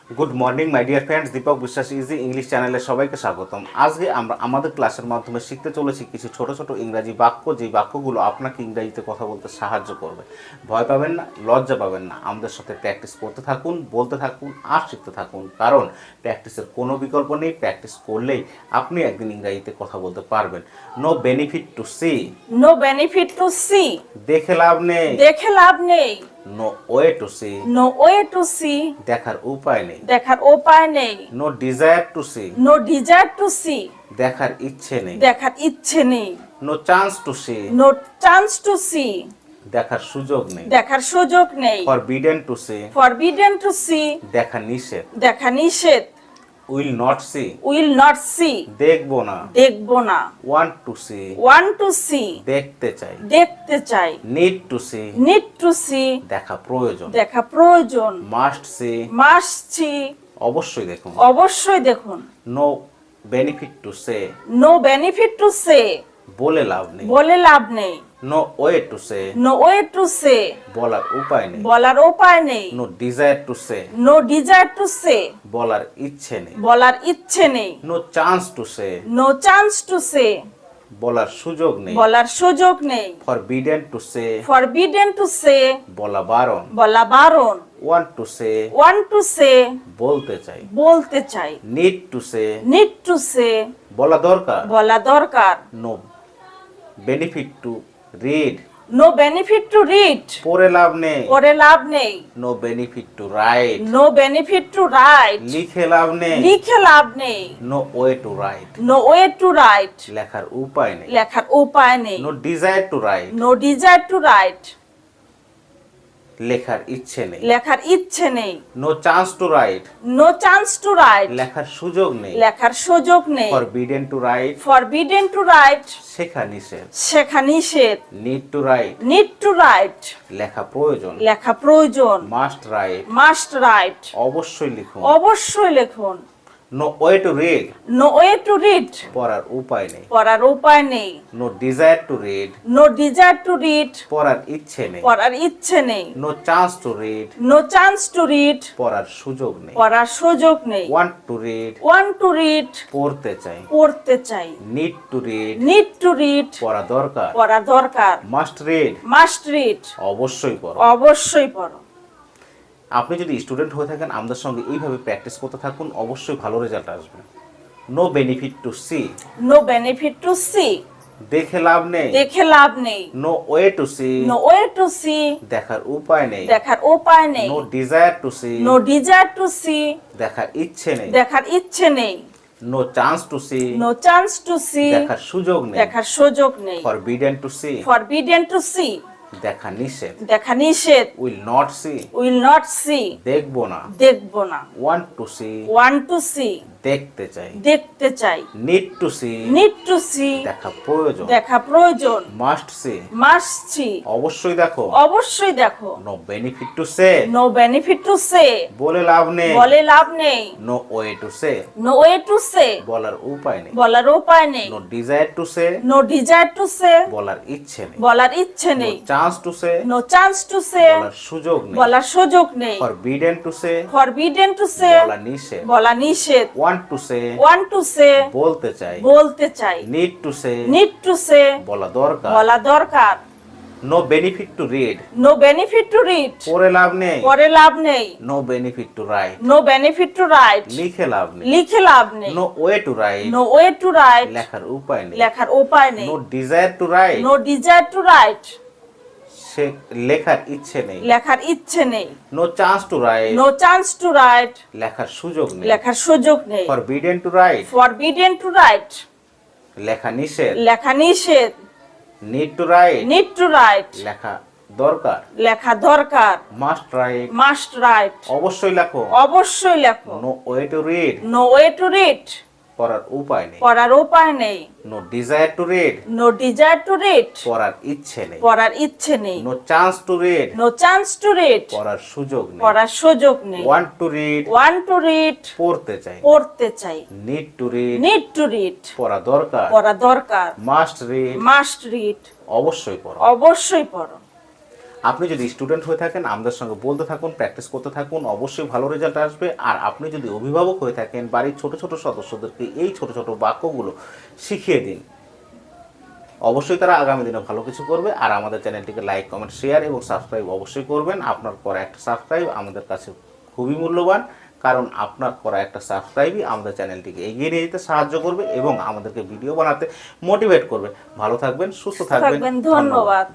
Good morning my dear friends, Deepak Biswas easy English চ্যানেলে সবাইকে স্বাগতম। আজকে আমরা আমাদের ক্লাসের মাধ্যমে শিখতে চলেছি কিছু ছোট ছোট ইংরাজি বাক্য, যেই বাক্যগুলো আপনাকে ইংরাজিতে কথা বলতে সাহায্য করবে। ভয় পাবেন না, লজ্জা পাবেন না, আমাদের সাথে প্র্যাকটিস করতে থাকুন, বলতে থাকুন আর শিখতে থাকুন, কারণ প্র্যাকটিসের কোনো বিকল্প নেই। প্র্যাকটিস করলেই আপনি একদিন ইংরাজিতে কথা বলতে পারবেন। No benefit to see, no benefit to see, দেখে লাভ নেই। দেখে লাভ নেই। No way to see, no way to see, দেখার উপায় নেই। দেখার উপায় নেই। No desire to see, no desire to see, দেখার ইচ্ছে নেই। দেখার ইচ্ছে নেই। No chance to see, no chance to see, দেখার সুযোগ নেই। দেখার সুযোগ নেই। Forbidden to see, forbidden to see, দেখা নিষেধ। দেখা নিষেধ। Will not see, will not see, দেখবো না। দেখবো না। Want to see, want to see, দেখতে চাই। দেখতে চাই। Need to see, need to see, দেখা প্রয়োজন। দেখা প্রয়োজন। মাস্ট সি, মাস্ট সি, অবশ্যই দেখুন। অবশ্যই দেখুন। No benefit to say, no benefit to say, বলে লাভ নেই। বলে লাভ নেই। No way to say, no way to say, বলার উপায় নেই। বলার উপায় নেই। No desire to say, no desire to say, বলার ইচ্ছে নেই। বলার ইচ্ছে নেই। No chance to say, no chance to say, বলার সুযোগ নেই। বলার সুযোগ নেই। Forbidden to say, forbidden to say, বলা বারণ। বলা বারণ। Want to say, want to say, বলতে চাই। বলতে চাই। Need to say, need to say, বলা দরকার। বলা দরকার। No benefit to read, no benefit to read, পড়ে লাভ নেই। পড়ে লাভ নেই। No benefit to write, no benefit to write, লিখে লাভ নেই। লিখে লাভ নেই। No way to write, no way to write, লেখার উপায় নেই। লেখার উপায় নেই। No desire to write, no desire to write, লেখার ইচ্ছে নেই। লেখার ইচ্ছে নেই। No chance to write, no chance to write, লেখার সুযোগ নেই। লেখার সুযোগ নেই। Forbidden to write, forbidden to write, শেখা নিষেধ। শেখা নিষেধ। Need to write, need to write, লেখা প্রয়োজন। লেখা প্রয়োজন। মাস্ট রাইট, মাস্ট রাইট, অবশ্যই লিখুন। অবশ্যই লিখুন। No way to read, no way to read, পড়ার উপায় নেই। পড়ার উপায় নেই। No desire to read, no desire to read, পড়ার ইচ্ছে নেই। পড়ার ইচ্ছে নেই। No chance to read, no chance to read, পড়ার সুযোগ নেই। পড়ার সুযোগ নেই। Want to read, want to read, পড়তে চাই। পড়তে চাই। Need to read, need to read, পড়া দরকার। পড়া দরকার। মাস্ট রিড, মাস্ট রিড, অবশ্যই পড়ো। অবশ্যই পড়ো। আপনি যদি স্টুডেন্ট হয়ে থাকেন, আমাদের সঙ্গে এইভাবে প্র্যাকটিস করতে থাকুন, অবশ্যই ভালো রেজাল্ট আসবে। No benefit to see, no benefit to see, দেখে লাভ নেই। দেখে লাভ নেই। No way to see, no way to see, দেখার উপায় নেই। দেখার উপায় নেই। No desire to see, no desire to see, দেখার ইচ্ছে নেই। দেখার ইচ্ছে নেই। No chance to see, no chance to see, দেখার সুযোগ নেই। দেখার সুযোগ নেই। Forbidden to see, forbidden to see, দেখা নিষেধ। দেখা নিষেধ। Will not see, will not see, দেখবো না। দেখবো না। Want to see, want to see, দেখতে চাই। দেখতে চাই। Need to see, need to see, দেখা প্রয়োজন। দেখা প্রয়োজন। মাস্ট সি, মাস্ট সি, অবশ্যই দেখো। অবশ্যই দেখো। No benefit to say, no benefit to say, বলে লাভ নেই। বলে লাভ নেই। No way to say, no way to say, বলার উপায় নেই। বলার উপায় নেই। No desire to say, no desire to say, বলার ইচ্ছে নেই। বলার ইচ্ছে নো নেই। Chance to say, no chance to say, বলার সুযোগ নেই। বলার সুযোগ নেই। Forbidden to say, forbidden to say, বলা নিষেধ। বলা নিষেধ। Want to say, want to say, বলতে চাই। বলতে চাই। Need to say, need to say, বলা দরকার। বলা দরকার। No benefit to read, no benefit to read, পড়ে লাভ নেই। পড়ে লাভ নেই। No benefit to write, no benefit to write, লিখে লাভ নেই। লিখে লাভ নেই। No way to write, no way to write, লেখার উপায় নেই। লেখার উপায় নেই। No desire to write, no desire to right, সে লেখার ইচ্ছে নেই। লেখার ইচ্ছে নেই। No chance to write, no chance to write, লেখার সুযোগ নেই। লেখার সুযোগ নেই। Forbidden to write, forbidden to write, লেখা নিষেধ। লেখা নিষেধ। Need to write, need to write, লেখা দরকার। লেখা দরকার। মাস্ট রাইট, মাস্ট রাইট, অবশ্যই লেখো। অবশ্যই লেখো। No way to read, no way to read, পড়ার উপায় নেই। পড়ার উপায় নেই। No desire to read, no desire to read, পড়ার ইচ্ছে নেই। পড়ার ইচ্ছে নেই। No chance to read, no chance to read, পড়ার সুযোগ নেই। পড়ার সুযোগ নেই। Want to read, want to read, পড়তে চাই। পড়তে চাই। Need to read, need to read, পড়া দরকার। পড়া দরকার। মাস্ট রিড, মাস্ট রিড, অবশ্যই পড়ো। অবশ্যই পড়ো। আপনি যদি স্টুডেন্ট হয়ে থাকেন আমাদের সঙ্গে বলতে থাকুন, প্র্যাকটিস করতে থাকুন, অবশ্যই ভালো রেজাল্ট আসবে। আর আপনি যদি অভিভাবক হয়ে থাকেন বাড়ির ছোট ছোট সদস্যদেরকে এই ছোট ছোট বাক্যগুলো শিখিয়ে দিন, অবশ্যই তারা আগামী দিনে ভালো কিছু করবে। আর আমাদের চ্যানেলটিকে লাইক, কমেন্ট, শেয়ার এবং সাবস্ক্রাইব অবশ্যই করবেন। আপনার করা একটা সাবস্ক্রাইব আমাদের কাছে খুবই মূল্যবান, কারণ আপনার করা একটা সাবস্ক্রাইবই আমাদের চ্যানেলটিকে এগিয়ে নিয়ে যেতে সাহায্য করবে এবং আমাদেরকে ভিডিও বানাতে মোটিভেট করবে। ভালো থাকবেন, সুস্থ থাকবেন, ধন্যবাদ।